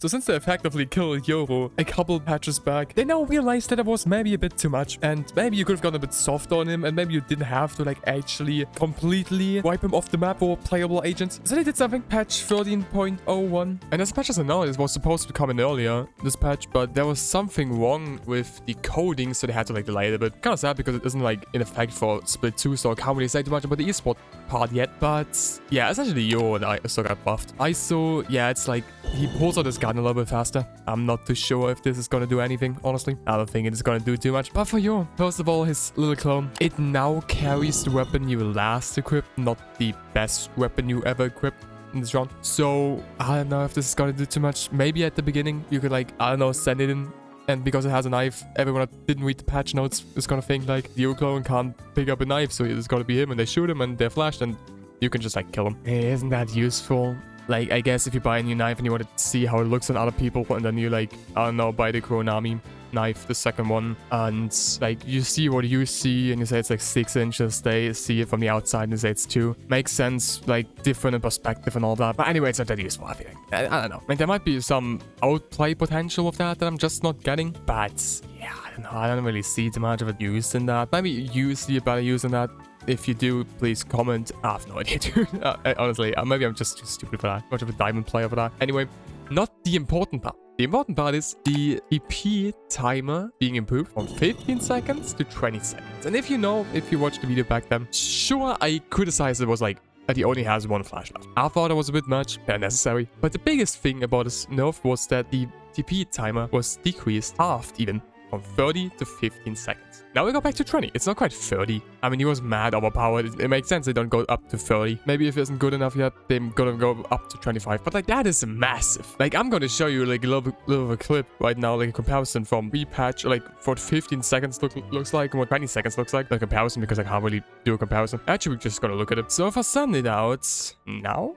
So since they effectively killed Yoru a couple patches back, they now realized that it was maybe a bit too much. And maybe you could have gone a bit soft on him, and maybe you didn't have to like actually completely wipe him off the map for playable agents. So they did something, patch 13.01. And as much as I know, it was supposed to come in earlier, this patch, but there was something wrong with the coding, so they had to like delay it a bit. Kind of sad because it isn't like in effect for Split 2, so I can't really say too much about the esport part yet. But yeah, essentially Yoru and ISO got buffed. ISO, yeah, it's like he pulls out his gun a little bit faster. I'm not too sure if this is gonna do anything, honestly. I don't think it's gonna do too much. But for Yoru, first of all, his little clone, it now carries the weapon you last equipped, not the best weapon you ever equipped in this round. So I don't know if this is gonna do too much. Maybe at the beginning you could like, I don't know, send it in, and because it has a knife, everyone that didn't read the patch notes is gonna think like the Yoru clone can't pick up a knife, so it's gonna be him, and they shoot him and they're flashed and you can just like kill him. Isn't that useful? Like, I guess if you buy a new knife and you want to see how it looks on other people, and then you like, I don't know, buy the Kuronami knife, the second one, and like you see what you see and you say it's like 6 inches, they see it from the outside and they say it's 2. Makes sense, like different in perspective and all that. But anyway, it's not that useful, I think. I don't know. Like there might be some outplay potential of that I'm just not getting. But yeah, I don't know. I don't really see too much of a use in that. Maybe you see a better use in that. If you do, please comment. I have no idea, dude. Honestly, maybe I'm just too stupid for that. Much of a diamond player for that. Anyway, not the important part. The important part is the TP timer being improved from 15 seconds to 20 seconds. And if you watched the video back then, sure, I criticized it was like, that he only has 1 flash left. I thought it was a bit much, unnecessary. But the biggest thing about this nerf was that the TP timer was decreased, halved even, from 30 to 15 seconds. Now we go back to 20. It's not quite 30. I mean, he was mad overpowered. It makes sense they don't go up to 30. Maybe if it isn't good enough yet, they're gonna go up to 25. But like, that is massive. Like, I'm gonna show you like a little of a clip right now, like a comparison from repatch, like what 15 seconds looks like and what 20 seconds looks like. The comparison, because I can't really do a comparison. Actually, we're just gonna look at it. So if I send it out now,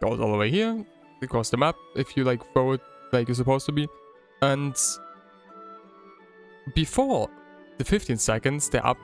goes all the way here across the map. If you like throw it like you're supposed to be, and before the 15 seconds they're up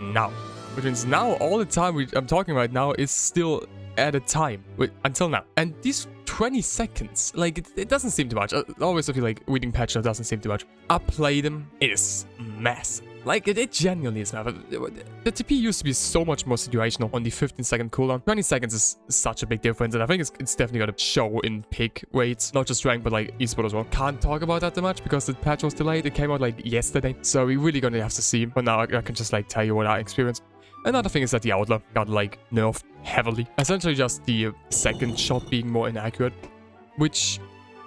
now, which means now all the time I'm talking right now is still at a time until now. And these 20 seconds, like it doesn't seem too much. Always if you like reading patch, it doesn't seem too much. I played them, it is massive. Like, it genuinely is massive. The TP used to be so much more situational on the 15-second cooldown. 20 seconds is such a big difference, and I think it's definitely gonna show in pick rates, not just rank, but like esport as well. Can't talk about that too much because the patch was delayed. It came out like yesterday, so we're really gonna have to see. But now I can just like tell you what I experienced. Another thing is that the Outlaw got like nerfed heavily. Essentially just the second shot being more inaccurate, which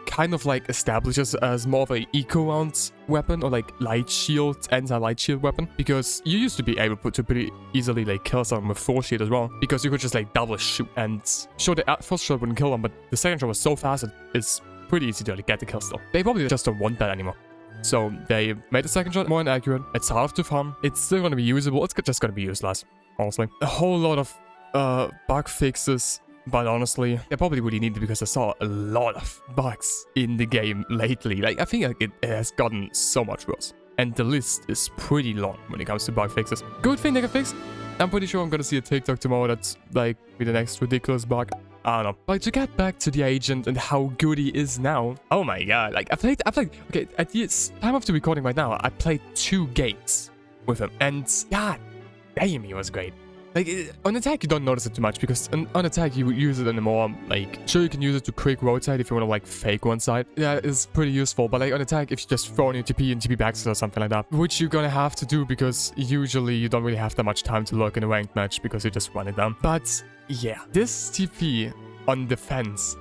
kind of like establishes as more of a eco rounds weapon, or like light shield, anti-light shield weapon, because you used to be able to pretty easily like kill someone with 4 shield as well, because you could just like double shoot, and sure, the first shot wouldn't kill them, but the second shot was so fast it's pretty easy to like, get the kill still. They probably just don't want that anymore. So they made the second shot more inaccurate. It's hard to farm. It's still going to be usable. It's just going to be useless, honestly. A whole lot of bug fixes. But honestly, they probably really needed, because I saw a lot of bugs in the game lately. Like, I think like, it has gotten so much worse. And the list is pretty long when it comes to bug fixes. Good thing they can fix. I'm pretty sure I'm gonna see a TikTok tomorrow that's like with the next ridiculous bug. I don't know. But to get back to the agent and how good he is now. Oh my god. Like, I played, okay, at the time of the recording right now, I played 2 games with him. And god damn, he was great. Like, on attack, you don't notice it too much, because on attack, you use it in a more, like, sure, you can use it to quick rotate if you want to, like, fake one side. Yeah, it's pretty useful, but, like, on attack, if you just throw in your TP and TP backs or something like that, which you're gonna have to do, because usually you don't really have that much time to look in a ranked match, because you just run it down. But, yeah, this TP on defense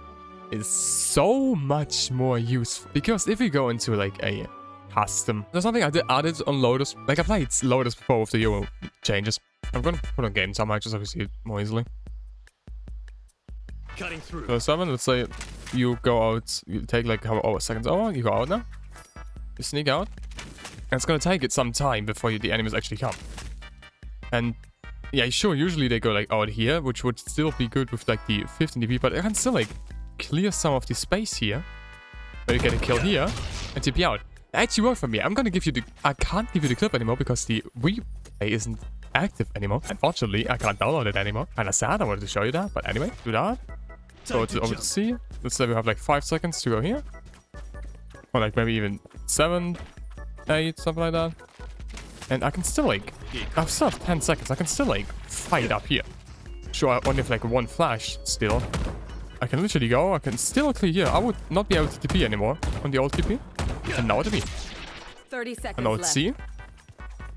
is so much more useful, because if you go into, like, a custom, there's something I added on Lotus. Like, I played Lotus before with the Yoru changes. I'm gonna put on game somehow just so we see it more easily. Cutting through. So 7, let's say you go out, you take like how seconds over, you go out now. You sneak out. And it's gonna take it some time before the enemies actually come. And yeah, sure, usually they go like out here, which would still be good with like the 15 DP, but I can still like clear some of the space here. Where you get a kill here and TP out. It actually worked for me. I'm gonna give you the, I can't give you the clip anymore because the replay isn't active anymore. Unfortunately, I can't download it anymore. Kinda sad, I wanted to show you that. But anyway, do that. So it's over to C. Let's say we have like 5 seconds to go here. Or like maybe even 7, 8, something like that. And I can still like... I still have 10 seconds. I can still like fight up here. Sure, I only have like 1 flash still. I can literally go. I can still clear here. I would not be able to TP anymore on the old TP. And now TP. 30 seconds And now it's C.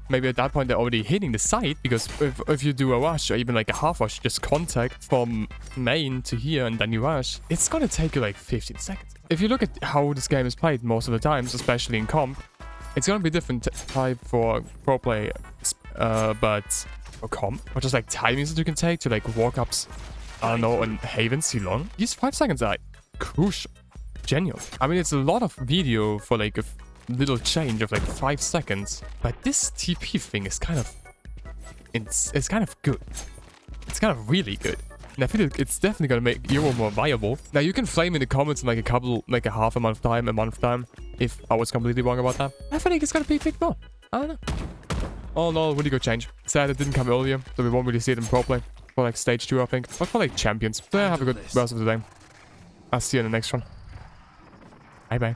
Maybe at that point they're already hitting the site, because if you do a rush or even like a half rush, just contact from main to here and then you rush, it's gonna take you like 15 seconds. If you look at how this game is played most of the times, especially in comp, it's gonna be different type for pro play, but for comp, or just like timings that you can take to like walk-ups, I don't know, on Haven Ceylon. These 5 seconds are crucial. Genuine. I mean, it's a lot of video for like a little change of like 5 seconds, but this TP thing is kind of... It's kind of good. It's kind of really good. And I feel like it's definitely gonna make Yoru more viable. Now, you can flame in the comments in like a half a month time, if I was completely wrong about that. I feel like it's gonna be a big more. I don't know. Oh no, really good change. Sad it didn't come earlier, so we won't really see it in pro play. For like stage 2, I think. But for like champions. So yeah, have a good rest of the day. I'll see you in the next one. Bye bye.